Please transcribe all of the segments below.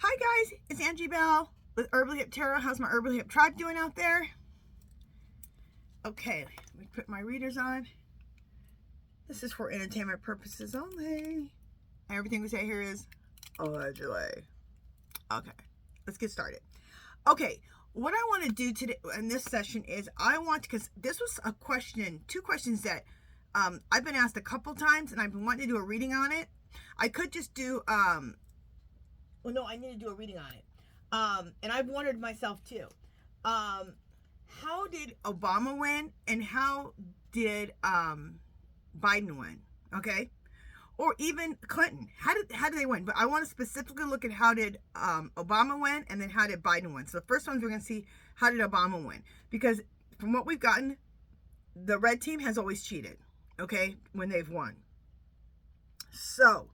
Hi guys, it's Angie Bell with Herbally Hip Tarot. How's my Herbally Hip tribe doing out there? Okay, let me put my readers on. This is for entertainment purposes only. Everything we say here is allegedly. Okay, let's get started. Okay, what I want to do today in this session is because this was a question, two questions that I've been asked a couple times, and I've been wanting to do a reading on it. I could just do well, no, I need to do a reading on it. And I've wondered myself too. How did Obama win and how did Biden win? Okay? Or even Clinton. How did they win? But I want to specifically look at how did Obama win and then how did Biden win. So the first ones we're going to see how did Obama win. Because from what we've gotten, the red team has always cheated. Okay? When they've won. So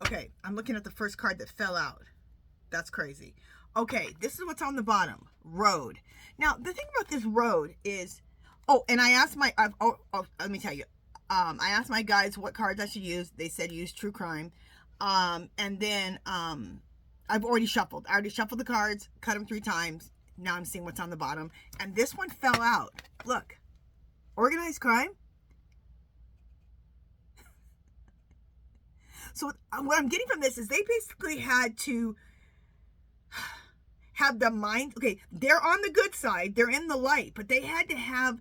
okay, I'm looking at the first card that fell out. That's crazy. Okay, this is what's on the bottom. Road. Now, the thing about this road is... Oh, and I asked my... let me tell you. I asked my guys what cards I should use. They said use True Crime. And then I've already shuffled. I already shuffled the cards, cut them 3 times. Now I'm seeing what's on the bottom. And this one fell out. Look. Organized crime. So what I'm getting from this is they basically had to have the mind. Okay, they're on the good side. They're in the light. But they had to have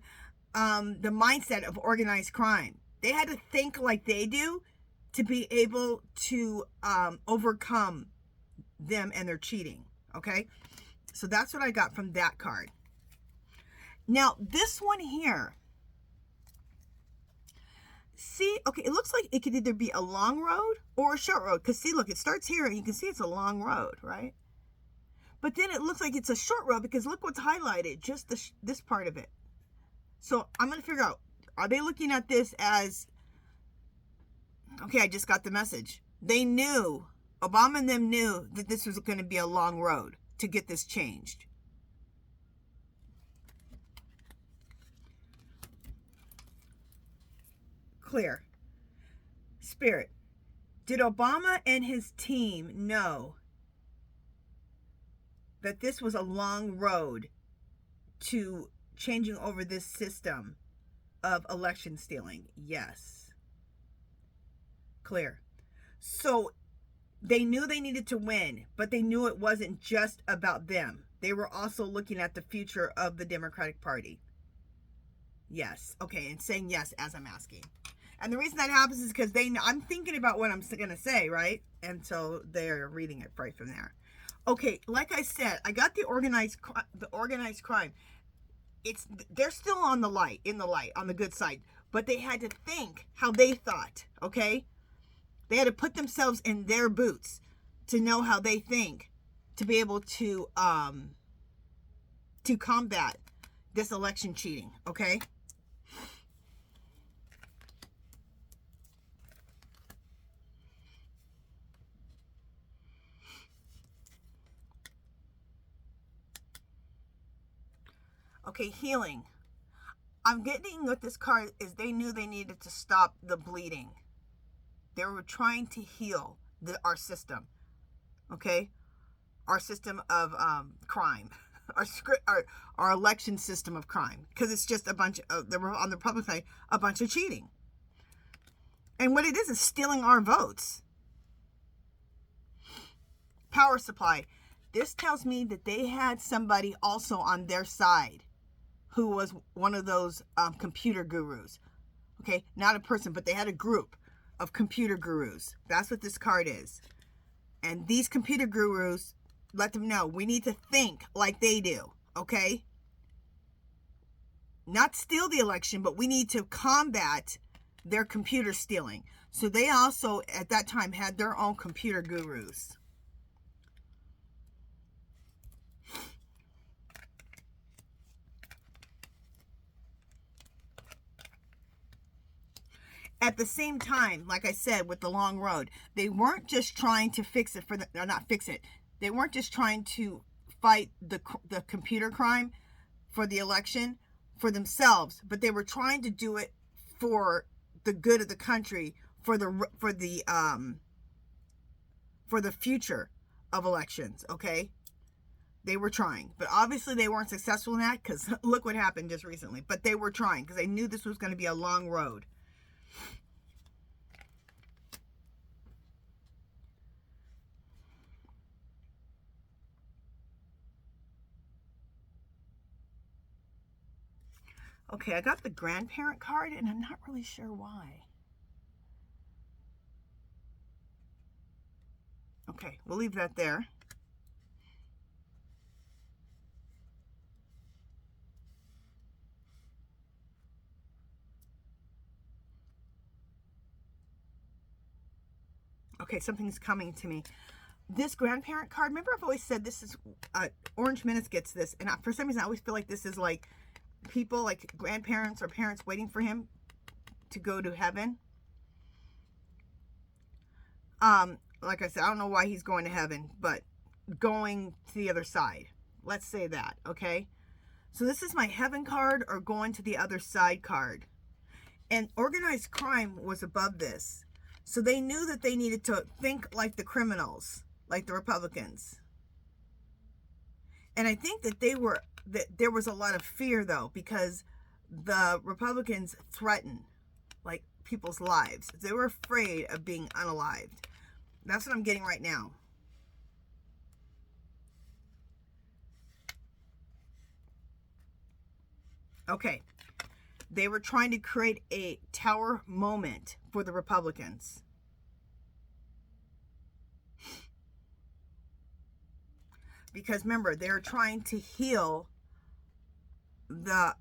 the mindset of organized crime. They had to think like they do to be able to overcome them and their cheating. Okay? So that's what I got from that card. Now, this one here. See, okay, it looks like it could either be a long road or a short road. Because see, look, it starts here and you can see it's a long road, right? But then it looks like it's a short road because look what's highlighted, just this part of it. So I'm going to figure out, are they looking at this as, okay, I just got the message. They knew, Obama and them knew that this was going to be a long road to get this changed. Clear. Spirit. Did Obama and his team know that this was a long road to changing over this system of election stealing? Yes. Clear. So they knew they needed to win, but they knew it wasn't just about them. They were also looking at the future of the Democratic Party. Yes. Okay, and saying yes as I'm asking. And the reason that happens is because I'm thinking about what I'm going to say, right? And so they're reading it right from there. Okay, like I said, I got the organized crime. They're still on the light, on the good side. But they had to think how they thought, okay? They had to put themselves in their boots to know how they think to be able to combat this election cheating, okay? Okay, healing. I'm getting with this card is they knew they needed to stop the bleeding. They were trying to heal our system. Okay? Our system of crime. Our election system of crime. Because it's just a bunch of, on the Republican side, a bunch of cheating. And what it is stealing our votes. Power supply. This tells me that they had somebody also on their side who was one of those computer gurus. Okay, not a person, but they had a group of computer gurus. That's what this card is. And these computer gurus let them know we need to think like they do, okay? Not steal the election, but we need to combat their computer stealing. So they also, at that time, had their own computer gurus. At the same time, like I said, with the long road, they weren't just trying to fix it or not fix it. They weren't just trying to fight the computer crime for the election for themselves, but they were trying to do it for the good of the country, for the for the future of elections, okay? They were trying, but obviously they weren't successful in that, because look what happened just recently. But they were trying because they knew this was going to be a long road. Okay, I got the grandparent card, and I'm not really sure why. Okay, we'll leave that there. Okay, something's coming to me. This grandparent card, remember I've always said this is, Orange Minutes gets this, and for some reason I always feel like this is like people, like grandparents or parents waiting for him to go to heaven. Like I said, I don't know why he's going to heaven, but going to the other side. Let's say that, okay? So this is my heaven card or going to the other side card. And organized crime was above this. So they knew that they needed to think like the criminals, like the Republicans. And I think that there was a lot of fear, though, because the Republicans threatened, like, people's lives. They were afraid of being unalived. That's what I'm getting right now. Okay. They were trying to create a tower moment for the Republicans. Because remember, they're trying to heal the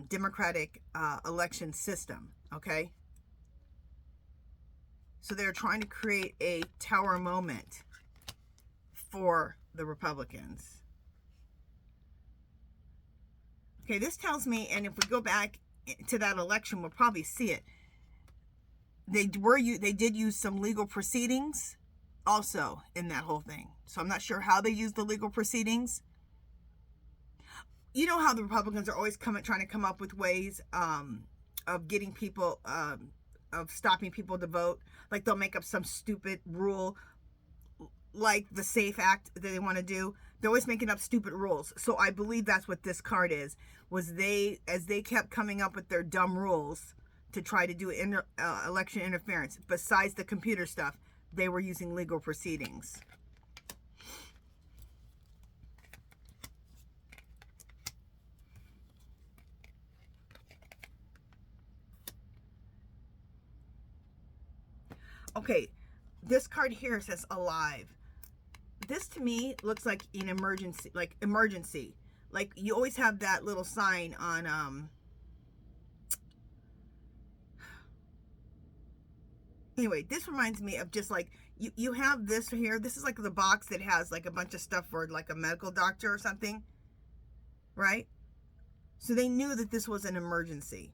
Democratic election system, okay? So they're trying to create a tower moment for the Republicans. Okay, this tells me, and if we go back to that election, we'll probably see it. They did use some legal proceedings also in that whole thing. So I'm not sure how they used the legal proceedings. You know how the Republicans are always trying to come up with ways of getting people, of stopping people to vote. Like they'll make up some stupid rule, like the SAFE Act that they want to do. They're always making up stupid rules. So I believe that's what this card is. Was as they kept coming up with their dumb rules to try to do election interference, besides the computer stuff, they were using legal proceedings. Okay, this card here says alive. This to me looks like an emergency, like you always have that little sign on anyway, this reminds me of just like you have this here. This is like the box that has like a bunch of stuff for like a medical doctor or something, right? So they knew that this was an emergency.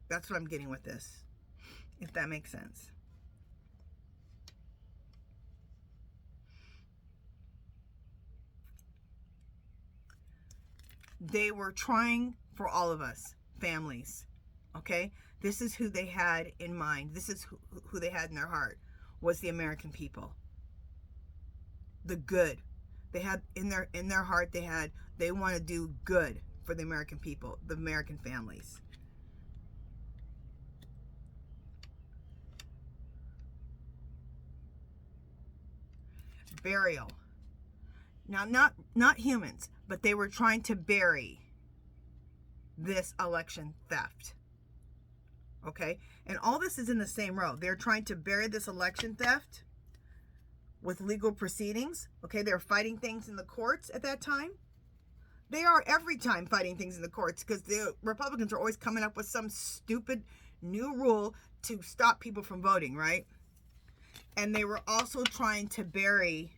That's what I'm getting with this, if that makes sense. They were trying for all of us, families, okay? This is who they had in mind. This is who they had in their heart, was the American people. The good. They had in their heart, they want to do good for the American people, the American families. Burial. Now, not humans, but they were trying to bury this election theft. Okay? And all this is in the same row. They're trying to bury this election theft with legal proceedings. Okay? They're fighting things in the courts at that time. They are every time fighting things in the courts because the Republicans are always coming up with some stupid new rule to stop people from voting, right? And they were also trying to bury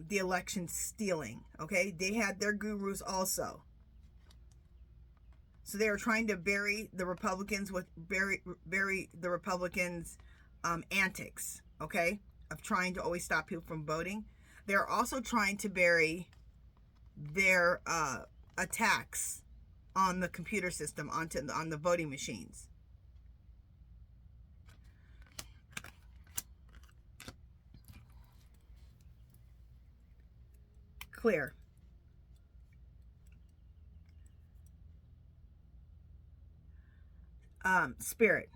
the election stealing. Okay, they had their gurus also. So they were trying to bury the Republicans with bury the Republicans' antics. Okay, of trying to always stop people from voting. They're also trying to bury their attacks on the computer system, on the voting machines. Clear. Spirit.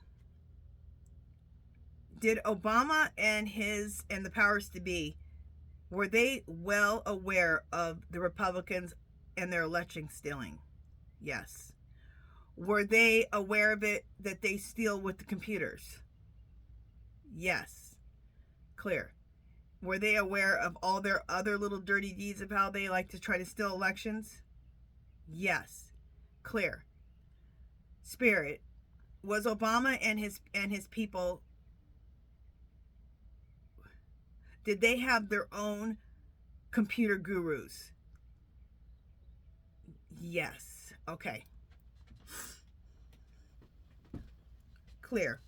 Did Obama and the powers to be, were they well aware of the Republicans and their election stealing? Yes. Were they aware of it, that they steal with the computers? Yes. Clear. Were they aware of all their other little dirty deeds of how they like to try to steal elections? Yes. Clear. Spirit. Was Obama and his people, did they have their own computer gurus? Yes. Okay. Clear.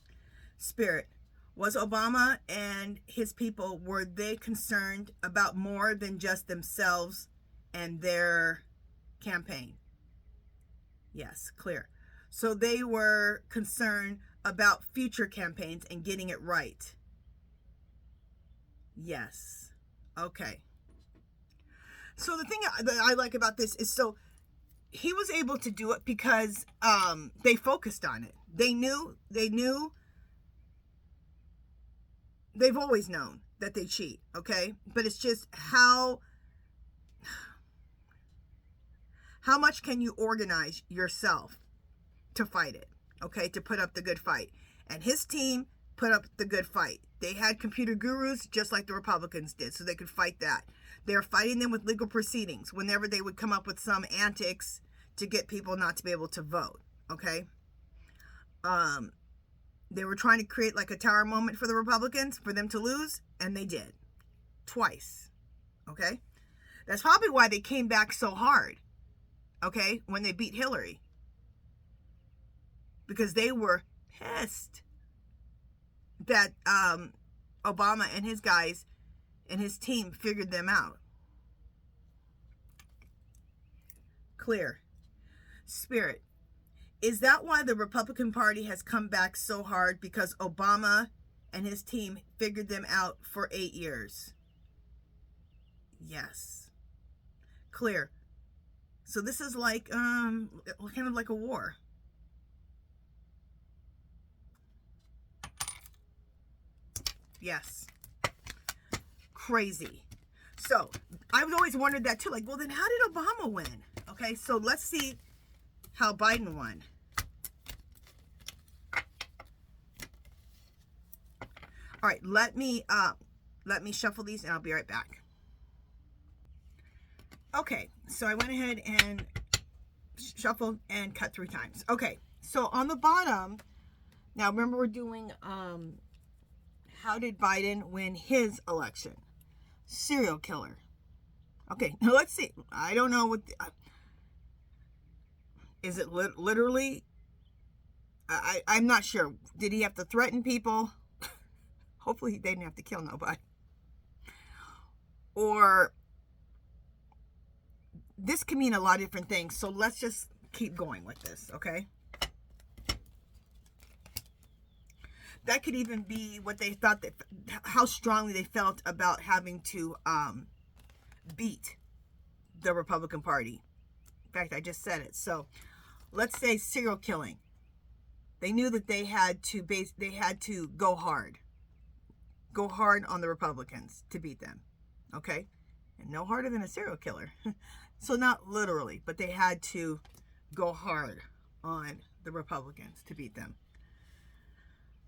Spirit. Was Obama and his people, were they concerned about more than just themselves and their campaign? Yes. Clear. So they were concerned about future campaigns and getting it right. Yes. Okay. So the thing that I like about this is, so he was able to do it because they focused on it. They knew, they've always known that they cheat, okay? But it's just how much can you organize yourself to fight it, okay? To put up the good fight. And his team put up the good fight. They had computer gurus just like the Republicans did, so they could fight that. They're fighting them with legal proceedings whenever they would come up with some antics to get people not to be able to vote, okay? They were trying to create like a tower moment for the Republicans, for them to lose, and they did. Twice, okay? That's probably why they came back so hard, okay, when they beat Hillary. Because they were pissed that Obama and his guys and his team figured them out. Clear. Spirit. Is that why the Republican Party has come back so hard? Because Obama and his team figured them out for 8 years? Yes. Clear. So this is like, kind of like a war. Yes. Crazy. So I've always wondered that too. Like, well, then how did Obama win? Okay, so let's see how Biden won. All right, let me shuffle these and I'll be right back. Okay, so I went ahead and shuffled and cut 3 times. Okay, so on the bottom, now remember we're doing how did Biden win his election? Serial killer. Okay, now let's see. I don't know what is it literally? I'm not sure. Did he have to threaten people? Hopefully they didn't have to kill nobody. Or this can mean a lot of different things. So let's just keep going with this, okay? That could even be what they thought, that how strongly they felt about having to beat the Republican Party. In fact, I just said it. So let's say serial killing. They knew that they had to go hard on the Republicans to beat them. Okay? And no harder than a serial killer. So not literally, but they had to go hard on the Republicans to beat them.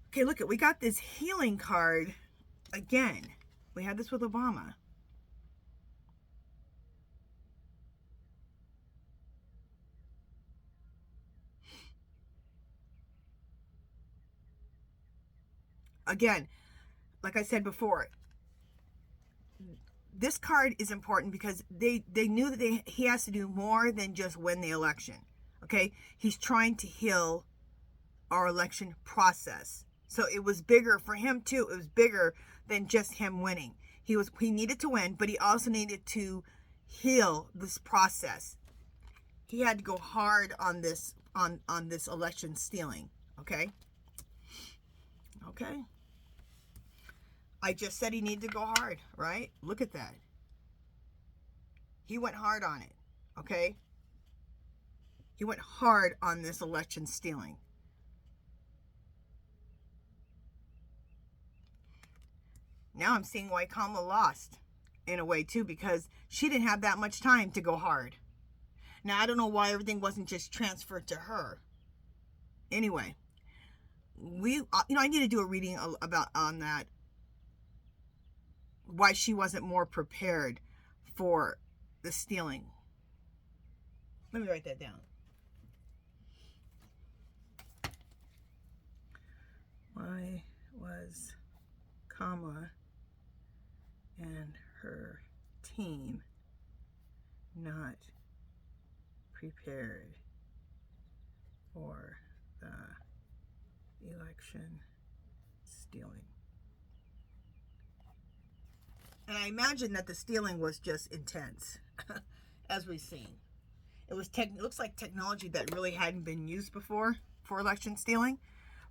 Okay, look at, we got this healing card again. We had this with Obama. Again, like I said before, this card is important because they knew that he has to do more than just win the election. Okay? He's trying to heal our election process. So it was bigger for him too. It was bigger than just him winning. He needed to win, but he also needed to heal this process. He had to go hard on this election stealing. Okay? Okay? I just said he needed to go hard, right? Look at that. He went hard on it, okay? He went hard on this election stealing. Now I'm seeing why Kamala lost in a way too, because she didn't have that much time to go hard. Now I don't know why everything wasn't just transferred to her. Anyway, I need to do a reading about on that, why she wasn't more prepared for the stealing. Let me write that down. Why was Kamala and her team not prepared for the election stealing? And I imagine that the stealing was just intense, as we've seen. It was looks like technology that really hadn't been used before for election stealing.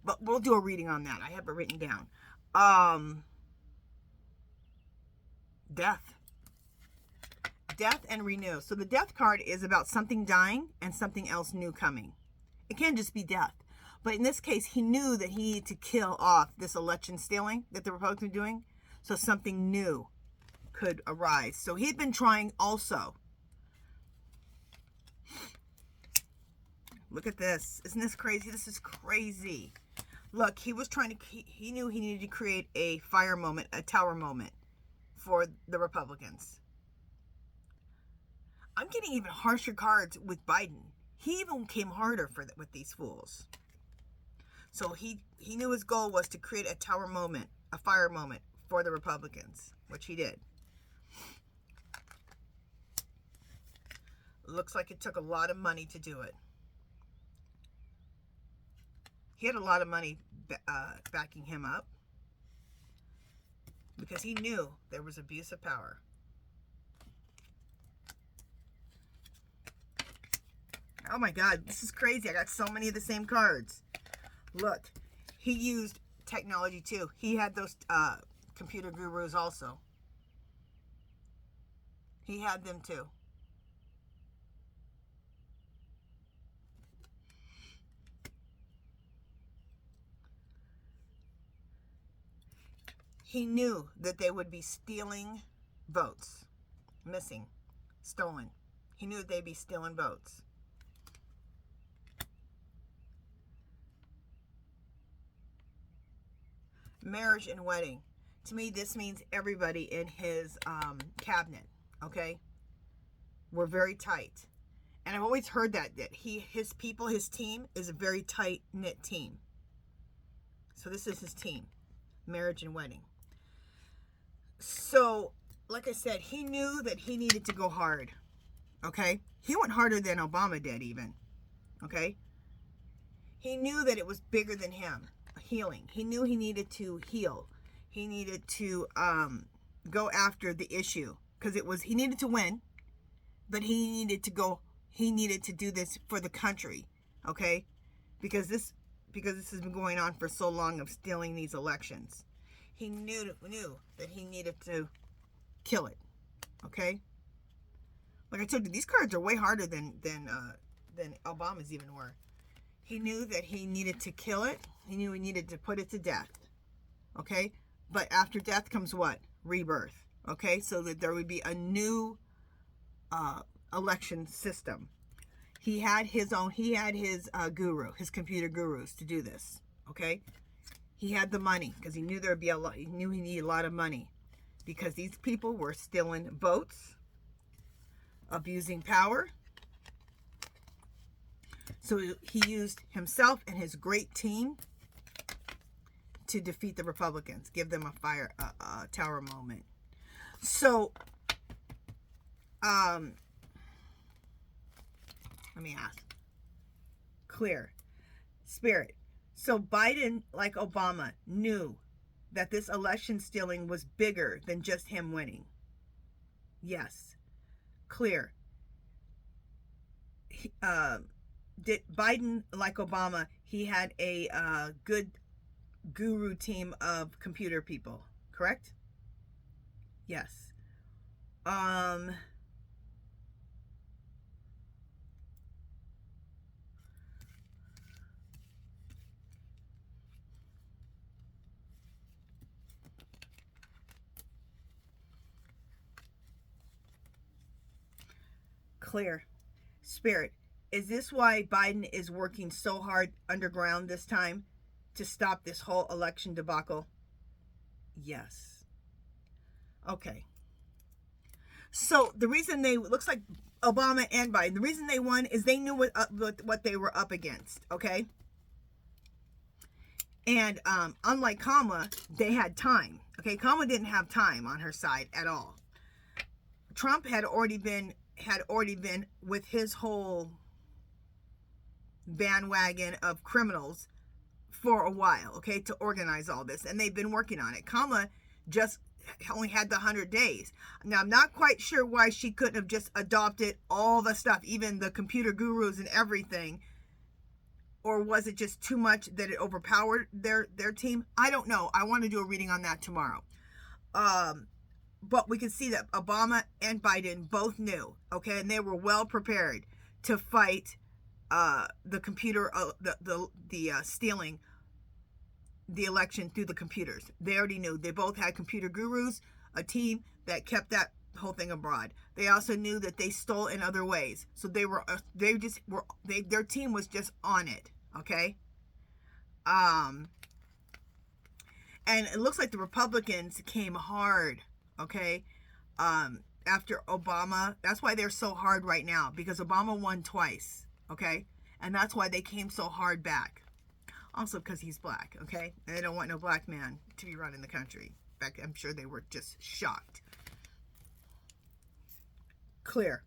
But we'll do a reading on that. I have it written down. Death. Death and renew. So the death card is about something dying and something else new coming. It can't just be death. But in this case, he knew that he needed to kill off this election stealing that the Republicans were doing, so something new could arise. So he'd been trying also. Look at this. Isn't this crazy? This is crazy. Look, he was trying to, he knew he needed to create a fire moment, a tower moment for the Republicans. I'm getting even harsher cards with Biden. He even came harder with these fools. So he knew his goal was to create a tower moment, a fire moment for the Republicans, which he did. Looks like it took a lot of money to do it. He had a lot of money backing him up because he knew there was abuse of power. Oh my God, this is crazy. I got so many of the same cards. Look, he used technology too. He had those computer gurus also. He had them too. He knew that they would be stealing votes. Missing. Stolen. He knew they'd be stealing votes. Marriage and wedding. To me, this means everybody in his cabinet, okay? We're very tight. And I've always heard that his people, his team, is a very tight-knit team. So this is his team. Marriage and wedding. So, like I said, he knew that he needed to go hard, okay? He went harder than Obama did even, okay? He knew that it was bigger than him, healing. He knew he needed to heal. He needed to go after the issue because he needed to win, but he needed to do this for the country, okay? Because this has been going on for so long of stealing these elections. He knew that he needed to kill it, okay? Like I told you, these cards are way harder than Obama's even were. He knew that he needed to kill it. He knew he needed to put it to death, okay? But after death comes what? Rebirth, okay? So that there would be a new election system. He had his guru, his computer gurus to do this, okay? He had the money because he knew there'd be a lot. He knew he needed a lot of money because these people were stealing votes, abusing power. So he used himself and his great team to defeat the Republicans, give them a tower moment. So, let me ask. Clear. Spirit. So Biden, like Obama, knew that this election stealing was bigger than just him winning. Yes. Clear. Did Biden, like Obama, he had a good guru team of computer people, correct? Yes. Clear. Spirit, is this why Biden is working so hard underground this time to stop this whole election debacle? Yes. Okay. So the reason looks like Obama and Biden, the reason they won is they knew what they were up against, okay? And unlike Kamala, they had time, okay? Kamala didn't have time on her side at all. Trump had already been with his whole bandwagon of criminals for a while, okay, to organize all this, and they've been working on it. Kamala just only had the 100 days. Now, I'm not quite sure why she couldn't have just adopted all the stuff, even the computer gurus and everything, or was it just too much that it overpowered their team? I don't know. I want to do a reading on that tomorrow. But we can see that Obama and Biden both knew, okay, and they were well prepared to fight the computer, stealing the election through the computers. They already knew. They both had computer gurus, a team that kept that whole thing abroad. They also knew that they stole in other ways. So their team was just on it, okay? And it looks like the Republicans came hard, okay? After Obama. That's why they're so hard right now, because Obama won twice, okay? And that's why they came so hard back. Also because he's black, okay? And they don't want no black man to be running the country. In fact, I'm sure they were just shocked. Clear.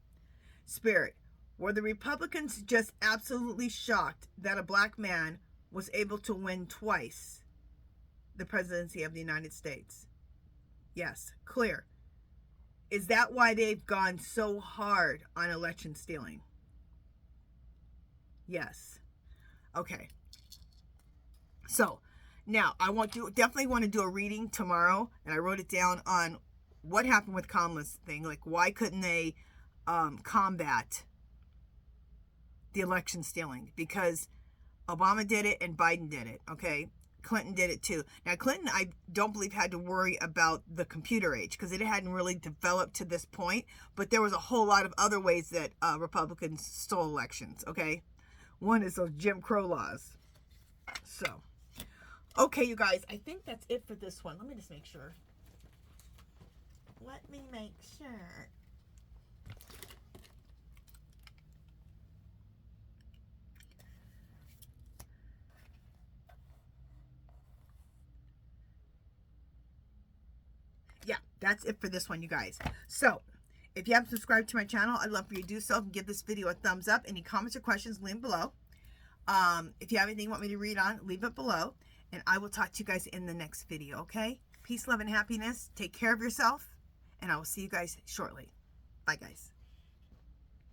Spirit, were the Republicans just absolutely shocked that a black man was able to win twice the presidency of the United States? Yes. Clear. Is that why they've gone so hard on election stealing? Yes. Okay. So now I definitely want to do a reading tomorrow, and I wrote it down on what happened with Kamala's thing. Like, why couldn't they combat the election stealing? Because Obama did it and Biden did it, okay? Clinton did it too. Now, Clinton, I don't believe, had to worry about the computer age because it hadn't really developed to this point, but there was a whole lot of other ways that Republicans stole elections, okay? One is those Jim Crow laws. So, okay, you guys, I think that's it for this one. Let me just make sure. Let me make sure. Yeah, that's it for this one, you guys. So, if you haven't subscribed to my channel, I'd love for you to do so. And give this video a thumbs up. Any comments or questions, leave them below. If you have anything you want me to read on, leave it below. And I will talk to you guys in the next video, okay? Peace, love, and happiness. Take care of yourself. And I will see you guys shortly. Bye, guys.